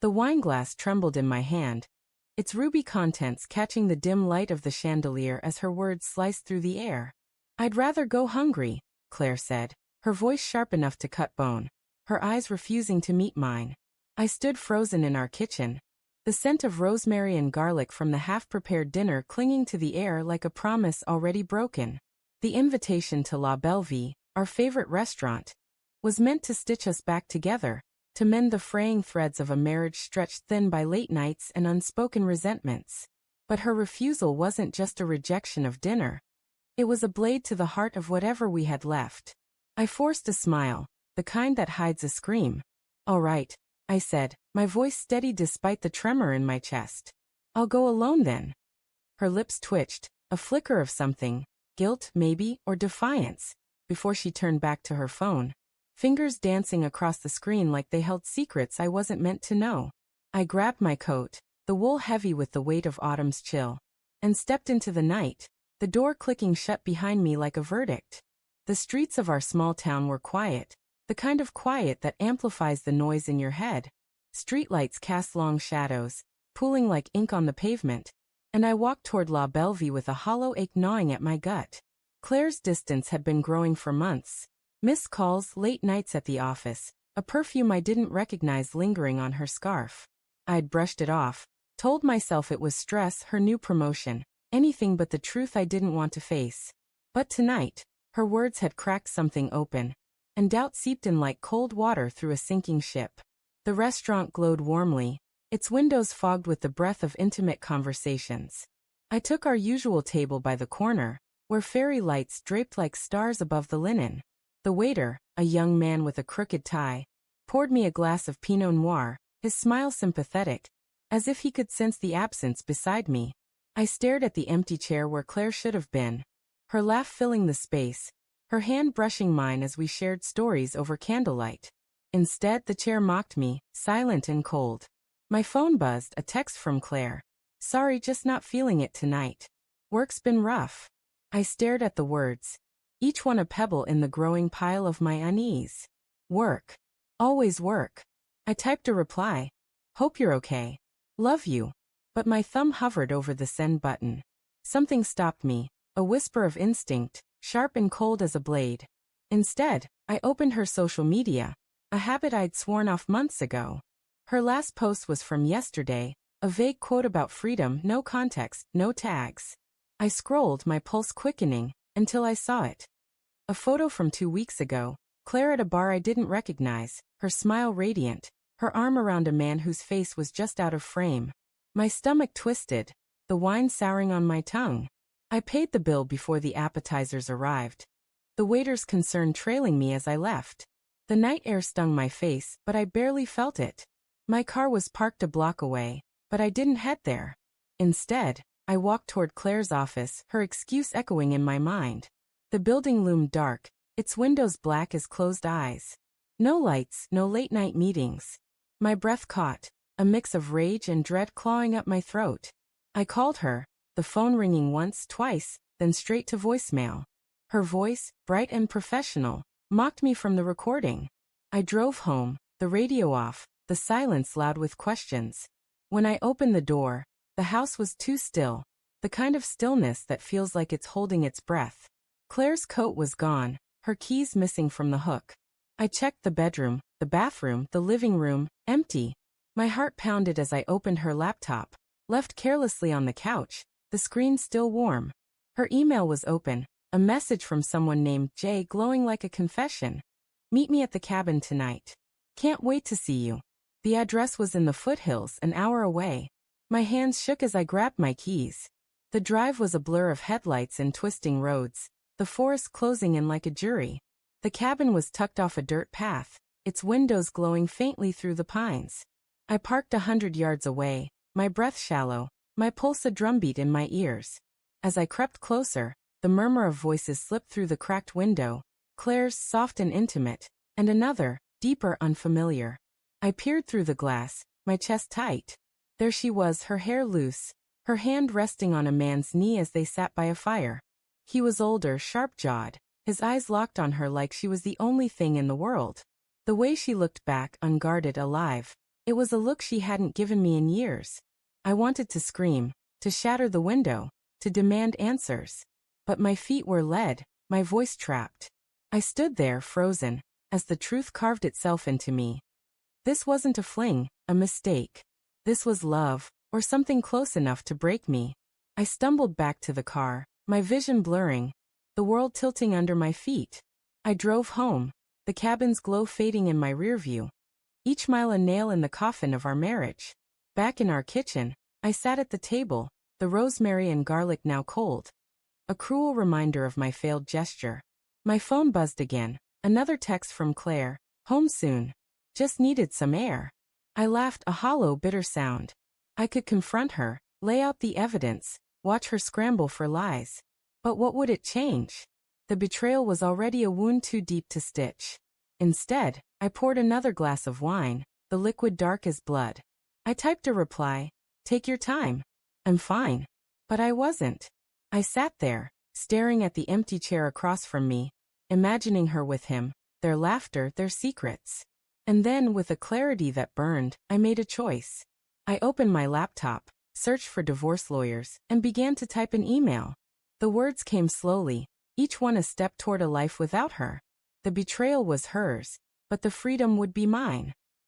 The wineglass trembled in my hand, its ruby contents catching the dim light of the chandelier as her words sliced through the air. "I'd rather go hungry," Claire said, her voice sharp enough to cut bone, her eyes refusing to meet mine. I stood frozen in our kitchen, the scent of rosemary and garlic from the half-prepared dinner clinging to the air like a promise already broken. The invitation to La Belle Vie, our favorite restaurant, was meant to stitch us back together, to mend the fraying threads of a marriage stretched thin by late nights and unspoken resentments. But her refusal wasn't just a rejection of dinner. It was a blade to the heart of whatever we had left. I forced a smile, the kind that hides a scream. "All right," I said, my voice steady despite the tremor in my chest. "I'll go alone then." Her lips twitched, a flicker of something, guilt maybe, or defiance, before she turned back to her phone, fingers dancing across the screen like they held secrets I wasn't meant to know. I grabbed my coat, the wool heavy with the weight of autumn's chill, and stepped into the night, the door clicking shut behind me like a verdict. The streets of our small town were quiet, the kind of quiet that amplifies the noise in your head. Streetlights cast long shadows, pooling like ink on the pavement, and I walked toward La Belle Vie with a hollow ache gnawing at my gut. Claire's distance had been growing for months. Missed calls, late nights at the office, a perfume I didn't recognize lingering on her scarf. I'd brushed it off, told myself it was stress, her new promotion, anything but the truth I didn't want to face. But tonight, her words had cracked something open, and doubt seeped in like cold water through a sinking ship. The restaurant glowed warmly, its windows fogged with the breath of intimate conversations. I took our usual table by the corner, where fairy lights draped like stars above the linen. The waiter, a young man with a crooked tie, poured me a glass of Pinot Noir, his smile sympathetic, as if he could sense the absence beside me. I stared at the empty chair where Claire should have been, her laugh filling the space, her hand brushing mine as we shared stories over candlelight. Instead, the chair mocked me, silent and cold. My phone buzzed, a text from Claire. "Sorry, just not feeling it tonight. Work's been rough." I stared at the words, each one a pebble in the growing pile of my unease. Work. Always work. I typed a reply. "Hope you're okay. Love you." But my thumb hovered over the send button. Something stopped me, a whisper of instinct, sharp and cold as a blade. Instead, I opened her social media, a habit I'd sworn off months ago. Her last post was from yesterday, a vague quote about freedom, no context, no tags. I scrolled, my pulse quickening, until I saw it. A photo from 2 weeks ago, Claire at a bar I didn't recognize, her smile radiant, her arm around a man whose face was just out of frame. My stomach twisted, the wine souring on my tongue. I paid the bill before the appetizers arrived, the waiter's concern trailing me as I left. The night air stung my face, but I barely felt it. My car was parked a block away, but I didn't head there. Instead, I walked toward Claire's office, her excuse echoing in my mind. The building loomed dark, its windows black as closed eyes. No lights, no late-night meetings. My breath caught, a mix of rage and dread clawing up my throat. I called her, the phone ringing once, twice, then straight to voicemail. Her voice, bright and professional, mocked me from the recording. I drove home, the radio off, the silence loud with questions. When I opened the door, the house was too still, the kind of stillness that feels like it's holding its breath. Claire's coat was gone, her keys missing from the hook. I checked the bedroom, the bathroom, the living room, empty. My heart pounded as I opened her laptop, left carelessly on the couch, the screen still warm. Her email was open, a message from someone named Jay glowing like a confession. "Meet me at the cabin tonight. Can't wait to see you." The address was in the foothills, an hour away. My hands shook as I grabbed my keys. The drive was a blur of headlights and twisting roads, the forest closing in like a jury. The cabin was tucked off a dirt path, its windows glowing faintly through the pines. I parked 100 yards away, my breath shallow, my pulse a drumbeat in my ears. As I crept closer, the murmur of voices slipped through the cracked window, Claire's soft and intimate, and another, deeper, unfamiliar. I peered through the glass, my chest tight. There she was, her hair loose, her hand resting on a man's knee as they sat by a fire. He was older, sharp-jawed, his eyes locked on her like she was the only thing in the world. The way she looked back, unguarded, alive, It was a look she hadn't given me in years. I wanted to scream, to shatter the window, to demand answers. But my feet were led, my voice trapped. I stood there, frozen, as the truth carved itself into me. This wasn't a fling, a mistake. This was love, or something close enough to break me. I stumbled back to the car, my vision blurring, the world tilting under my feet. I drove home, the cabin's glow fading in my rearview. Each mile a nail in the coffin of our marriage. Back in our kitchen, I sat at the table, the rosemary and garlic now cold. A cruel reminder of my failed gesture. My phone buzzed again, another text from Claire, home soon. Just needed some air. I laughed, a hollow, bitter sound. I could confront her, lay out the evidence, watch her scramble for lies. But what would it change? The betrayal was already a wound too deep to stitch. Instead, I poured another glass of wine, the liquid dark as blood. I typed a reply, "Take your time. I'm fine." But I wasn't. I sat there, staring at the empty chair across from me, imagining her with him, their laughter, their secrets. And then, with a clarity that burned, I made a choice. I opened my laptop, searched for divorce lawyers, and began to type an email. The words came slowly, each one a step toward a life without her. The betrayal was hers, but the freedom would be mine.